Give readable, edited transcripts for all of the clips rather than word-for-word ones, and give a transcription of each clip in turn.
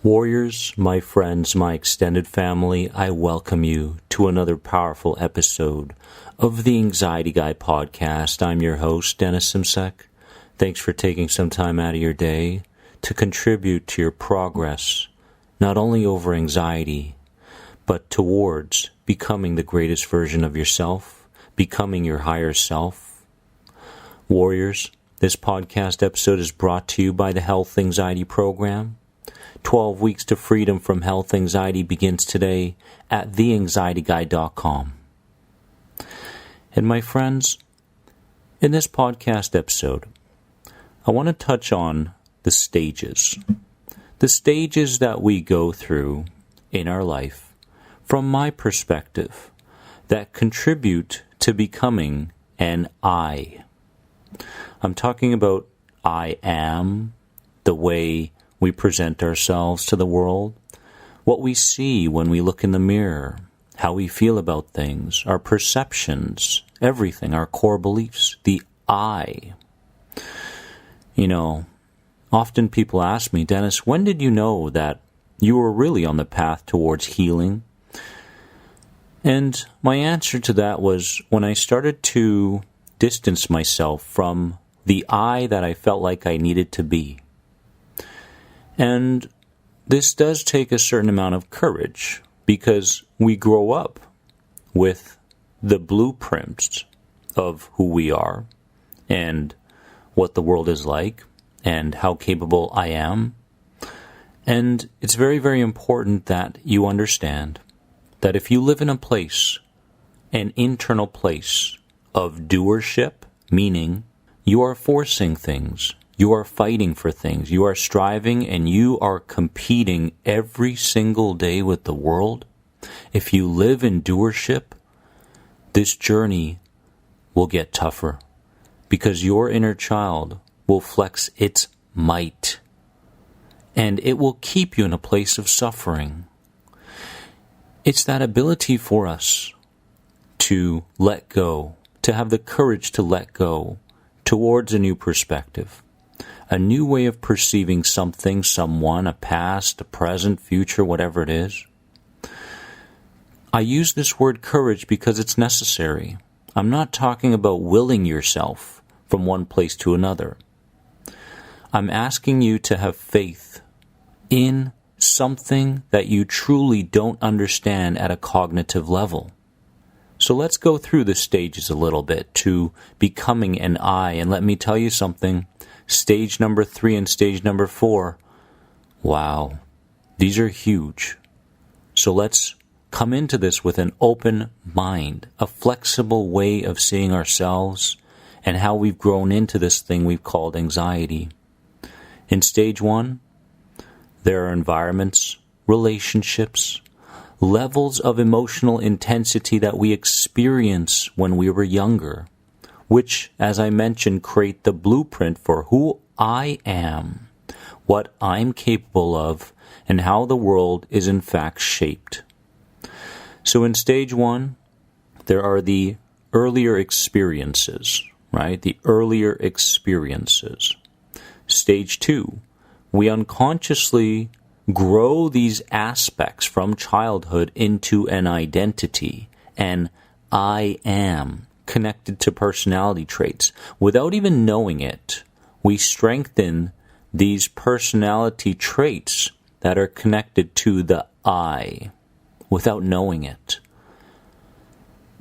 Warriors, my friends, my extended family, I welcome you to another powerful episode of the Anxiety Guy podcast. I'm your host, Dennis Simsek. Thanks for taking some time out of your day to contribute to your progress, not only over anxiety, but towards becoming the greatest version of yourself, becoming your higher self. Warriors, this podcast episode is brought to you by the Health Anxiety Program. 12 Weeks to Freedom from Health Anxiety begins today at theanxietyguy.com. And my friends, in this podcast episode, I want to touch on the stages that we go through in our life, from my perspective, that contribute to becoming an I. I'm talking about I am, the way we present ourselves to the world, what we see when we look in the mirror, how we feel about things, our perceptions, everything, our core beliefs, the I. Often people ask me, Dennis, when did you know that you were really on the path towards healing? And my answer to that was when I started to distance myself from the I that I felt like I needed to be. And this does take a certain amount of courage because we grow up with the blueprints of who we are and what the world is like and how capable I am. And it's very, very important that you understand that if you live in a place, an internal place of doership, meaning you are forcing things, you are fighting for things, you are striving, and you are competing every single day with the world. If you live in doership, this journey will get tougher because your inner child will flex its might and it will keep you in a place of suffering. It's that ability for us to let go, to have the courage to let go towards a new perspective. A new way of perceiving something, someone, a past, a present, future, whatever it is. I use this word courage because it's necessary. I'm not talking about willing yourself from one place to another. I'm asking you to have faith in something that you truly don't understand at a cognitive level. So let's go through the stages a little bit to becoming an I. And let me tell you something. Stage number 3 and stage number 4. Wow. These are huge. So let's come into this with an open mind, a flexible way of seeing ourselves and how we've grown into this thing we've called anxiety. In stage 1, there are environments, relationships, levels of emotional intensity that we experience when we were younger, which, as I mentioned, create the blueprint for who I am, what I'm capable of, and how the world is in fact shaped. So in stage 1, there are the earlier experiences, right? The earlier experiences. Stage 2, we unconsciously grow these aspects from childhood into an identity, an I am, connected to personality traits. Without even knowing it, we strengthen these personality traits that are connected to the I without knowing it.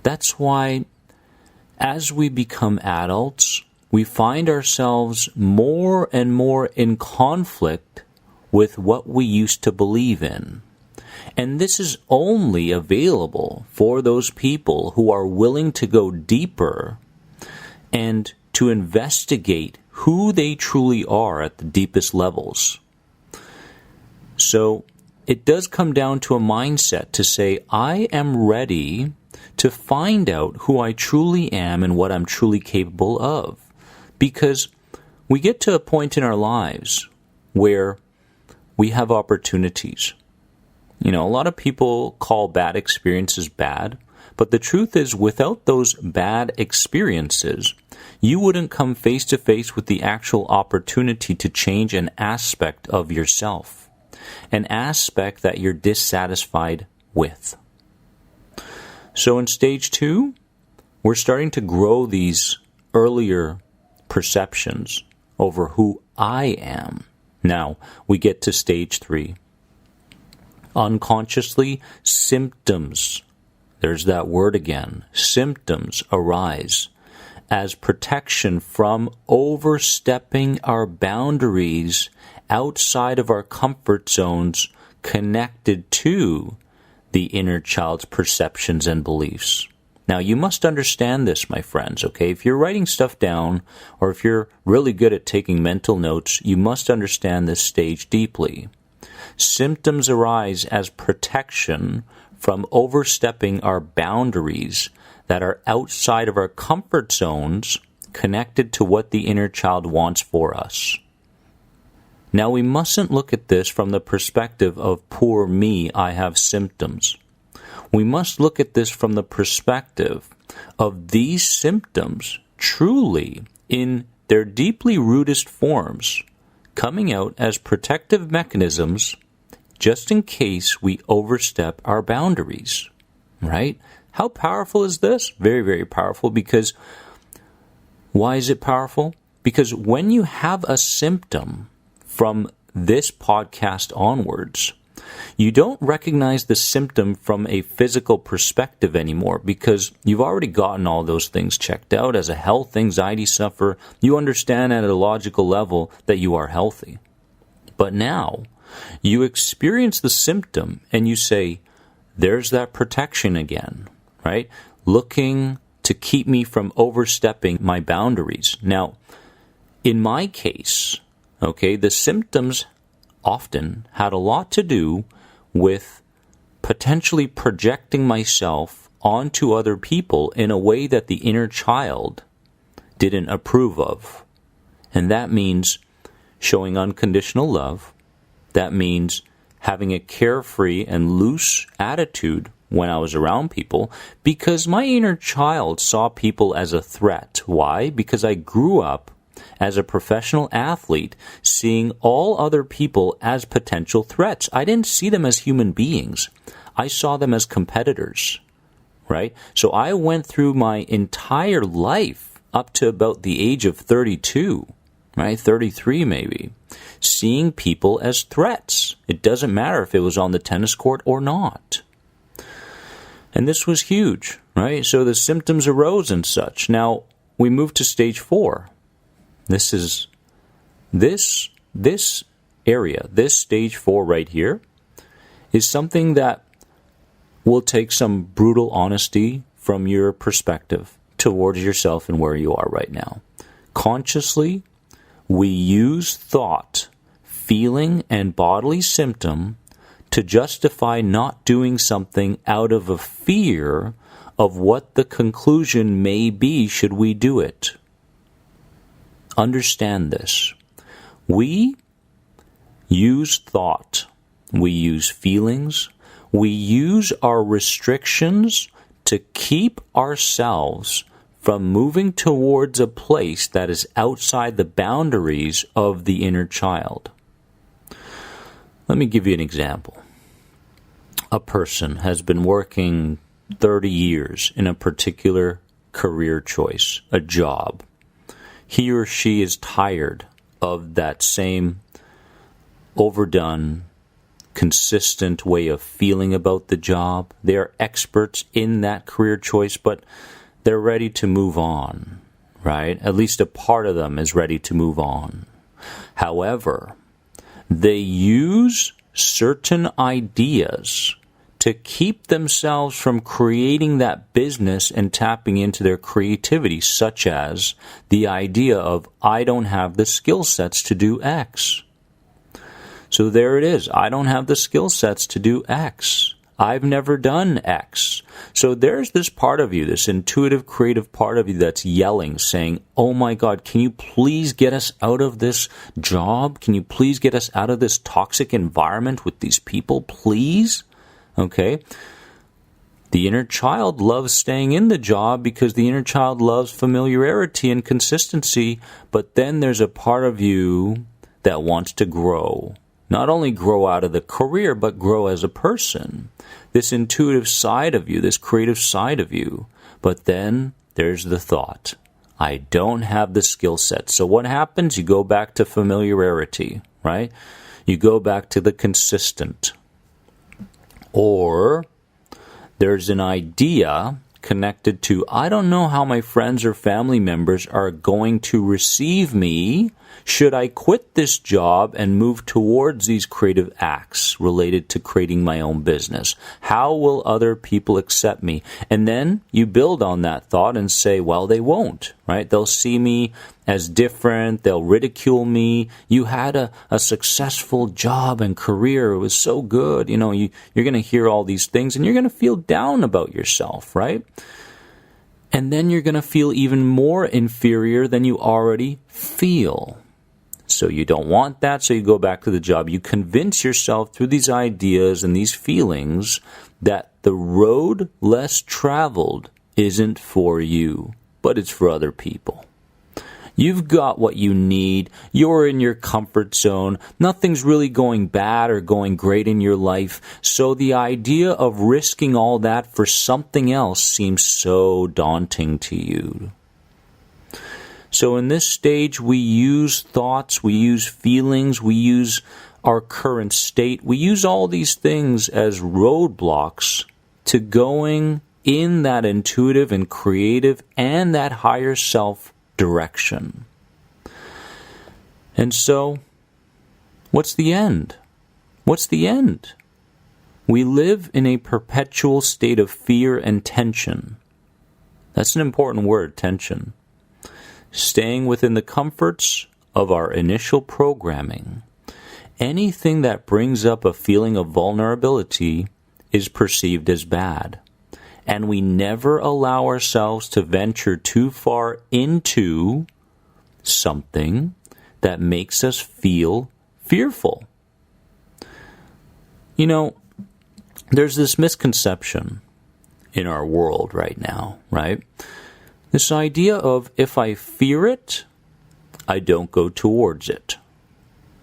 That's why as we become adults, we find ourselves more and more in conflict with what we used to believe in. And this is only available for those people who are willing to go deeper and to investigate who they truly are at the deepest levels. So it does come down to a mindset to say, I am ready to find out who I truly am and what I'm truly capable of. Because we get to a point in our lives where we have opportunities. A lot of people call bad experiences bad, but the truth is, without those bad experiences, you wouldn't come face to face with the actual opportunity to change an aspect of yourself. an aspect that you're dissatisfied with. So in stage 2, we're starting to grow these earlier perceptions over who I am. Now, we get to stage 3. Unconsciously, symptoms, there's that word again, symptoms arise as protection from overstepping our boundaries outside of our comfort zones connected to the inner child's perceptions and beliefs. Now, you must understand this, my friends, okay? If you're writing stuff down, or if you're really good at taking mental notes, you must understand this stage deeply. Symptoms arise as protection from overstepping our boundaries that are outside of our comfort zones connected to what the inner child wants for us. Now, we mustn't look at this from the perspective of poor me, I have symptoms. We must look at this from the perspective of these symptoms truly in their deeply rootest forms, coming out as protective mechanisms just in case we overstep our boundaries, right? How powerful is this? Very, very powerful. Because why is it powerful? Because when you have a symptom from this podcast onwards, you don't recognize the symptom from a physical perspective anymore, because you've already gotten all those things checked out. As a health anxiety sufferer, you understand at a logical level that you are healthy. But now, you experience the symptom and you say, there's that protection again, right? Looking to keep me from overstepping my boundaries. Now, in my case, okay, the symptoms often had a lot to do with potentially projecting myself onto other people in a way that the inner child didn't approve of. And that means showing unconditional love. That means having a carefree and loose attitude when I was around people, because my inner child saw people as a threat. Why? Because I grew up as a professional athlete seeing all other people as potential threats. I didn't see them as human beings. I saw them as competitors, right? So I went through my entire life up to about the age of 32, right? 33 maybe, seeing people as threats. It doesn't matter if it was on the tennis court or not. And this was huge, right? So the symptoms arose and such. Now, we move to stage 4. This area, this stage 4 right here, is something that will take some brutal honesty from your perspective towards yourself and where you are right now. Consciously, we use thought, feeling, and bodily symptom to justify not doing something out of a fear of what the conclusion may be should we do it. Understand this. We use thought, we use feelings, we use our restrictions to keep ourselves from moving towards a place that is outside the boundaries of the inner child. Let me give you an example. A person has been working 30 years in a particular career choice, a job. He or she is tired of that same overdone, consistent way of feeling about the job. They are experts in that career choice, but they're ready to move on, right? At least a part of them is ready to move on. However, they use certain ideas to keep themselves from creating that business and tapping into their creativity, such as the idea of, I don't have the skill sets to do X. So there it is. I don't have the skill sets to do X. I've never done X. So there's this part of you, this intuitive, creative part of you that's yelling, saying, oh my God, can you please get us out of this job? Can you please get us out of this toxic environment with these people, please? Okay? The inner child loves staying in the job because the inner child loves familiarity and consistency, but then there's a part of you that wants to grow. not only grow out of the career, but grow as a person. This intuitive side of you, this creative side of you. But then there's the thought, I don't have the skill set. So what happens? You go back to familiarity, right? You go back to the consistent. Or there's an idea connected to, I don't know how my friends or family members are going to receive me. Should I quit this job and move towards these creative acts related to creating my own business? How will other people accept me? And then you build on that thought and say, well, they won't, right? They'll see me as different. They'll ridicule me. You had a successful job and career. It was so good. You know, you're going to hear all these things and you're going to feel down about yourself, right? And then you're going to feel even more inferior than you already feel. So you don't want that, so you go back to the job. You convince yourself through these ideas and these feelings that the road less traveled isn't for you, but it's for other people. You've got what you need. You're in your comfort zone. Nothing's really going bad or going great in your life. So the idea of risking all that for something else seems so daunting to you. So in this stage, we use thoughts, we use feelings, we use our current state. We use all these things as roadblocks to going in that intuitive and creative and that higher self direction. And so, what's the end? What's the end? We live in a perpetual state of fear and tension. That's an important word, tension. Staying within the comforts of our initial programming. Anything that brings up a feeling of vulnerability is perceived as bad. And we never allow ourselves to venture too far into something that makes us feel fearful. You know, there's this misconception in our world right now, right? This idea of if I fear it, I don't go towards it.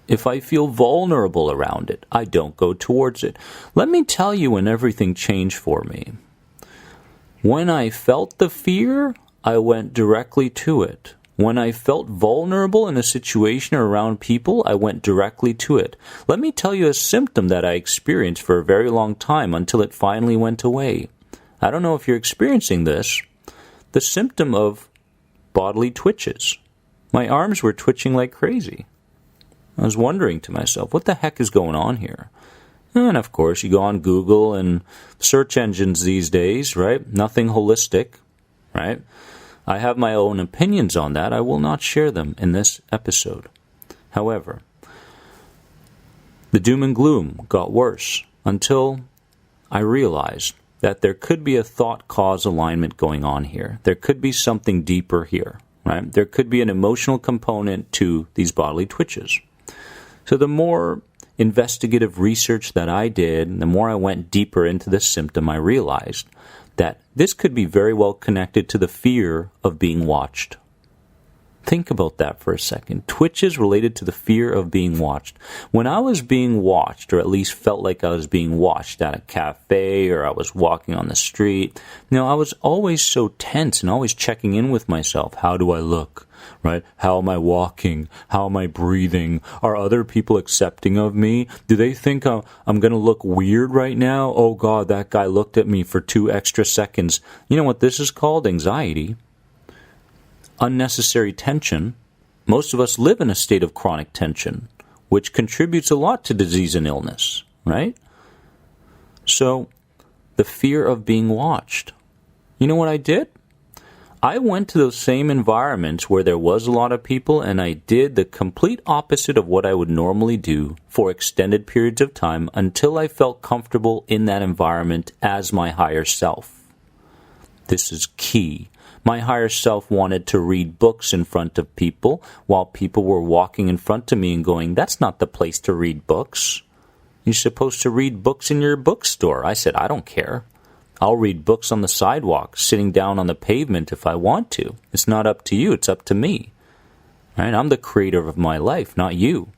If I feel vulnerable around it, I don't go towards it. Let me tell you when everything changed for me. When I felt the fear, I went directly to it. When I felt vulnerable in a situation or around people, I went directly to it. Let me tell you a symptom that I experienced for a very long time until it finally went away. I don't know if you're experiencing this. The symptom of bodily twitches. My arms were twitching like crazy. I was wondering to myself, what the heck is going on here? And of course, you go on Google and search engines these days, right? Nothing holistic, right? I have my own opinions on that. I will not share them in this episode. However, the doom and gloom got worse until I realized that there could be a thought-cause alignment going on here. There could be something deeper here, right? There could be an emotional component to these bodily twitches. So the more investigative research that I did, and the more I went deeper into this symptom, I realized that this could be very well connected to the fear of being watched. Think about that for a second. Twitches related to the fear of being watched. When I was being watched, or at least felt like I was being watched at a cafe, or I was walking on the street, I was always so tense and always checking in with myself. How do I look? Right? How am I walking? How am I breathing? Are other people accepting of me? Do they think I'm going to look weird right now? Oh God, that guy looked at me for 2 extra seconds. You know what this is called? Anxiety. Unnecessary tension. Most of us live in a state of chronic tension, which contributes a lot to disease and illness, right? So, the fear of being watched. You know what I did? I went to those same environments where there was a lot of people, and I did the complete opposite of what I would normally do for extended periods of time until I felt comfortable in that environment as my higher self. This is key. My higher self wanted to read books in front of people while people were walking in front of me and going, that's not the place to read books. You're supposed to read books in your bookstore. I said, I don't care. I'll read books on the sidewalk, sitting down on the pavement if I want to. It's not up to you. It's up to me. Right? I'm the creator of my life, not you.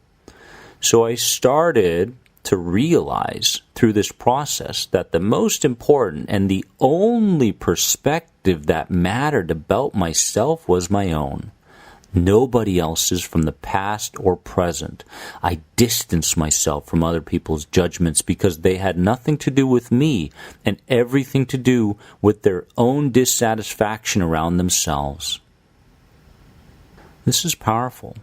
So I started to realize through this process that the most important and the only perspective that mattered about myself was my own. Nobody else's from the past or present. I distanced myself from other people's judgments because they had nothing to do with me and everything to do with their own dissatisfaction around themselves. This is powerful.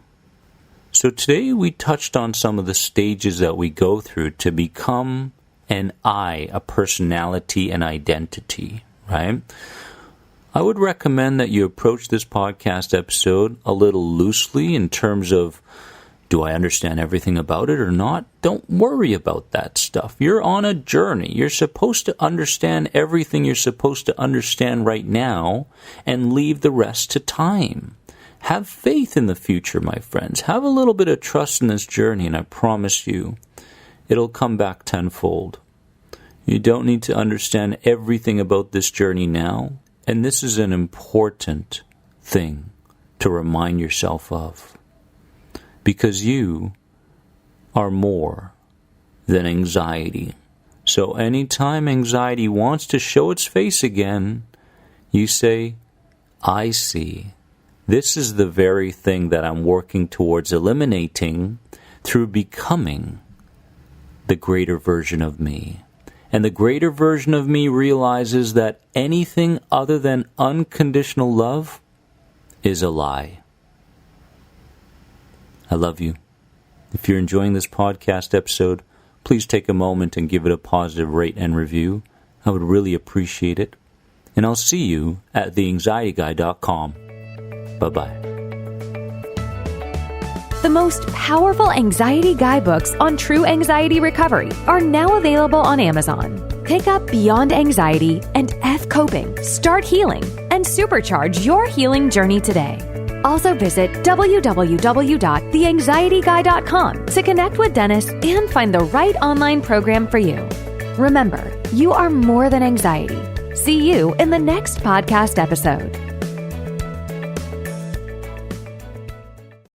So today we touched on some of the stages that we go through to become an I, a personality, an identity, right? I would recommend that you approach this podcast episode a little loosely in terms of, do I understand everything about it or not? Don't worry about that stuff. You're on a journey. You're supposed to understand everything you're supposed to understand right now and leave the rest to time. Have faith in the future, my friends. Have a little bit of trust in this journey, and I promise you, it'll come back tenfold. You don't need to understand everything about this journey now, and this is an important thing to remind yourself of. Because you are more than anxiety. So anytime anxiety wants to show its face again, you say, I see. This is the very thing that I'm working towards eliminating through becoming the greater version of me. And the greater version of me realizes that anything other than unconditional love is a lie. I love you. If you're enjoying this podcast episode, please take a moment and give it a positive rate and review. I would really appreciate it. And I'll see you at theanxietyguy.com. Bye-bye. The most powerful anxiety guidebooks on true anxiety recovery are now available on Amazon. Pick up Beyond Anxiety and F Coping, Start Healing, and supercharge your healing journey today. Also visit www.theanxietyguy.com to connect with Dennis and find the right online program for you. Remember, you are more than anxiety. See you in the next podcast episode.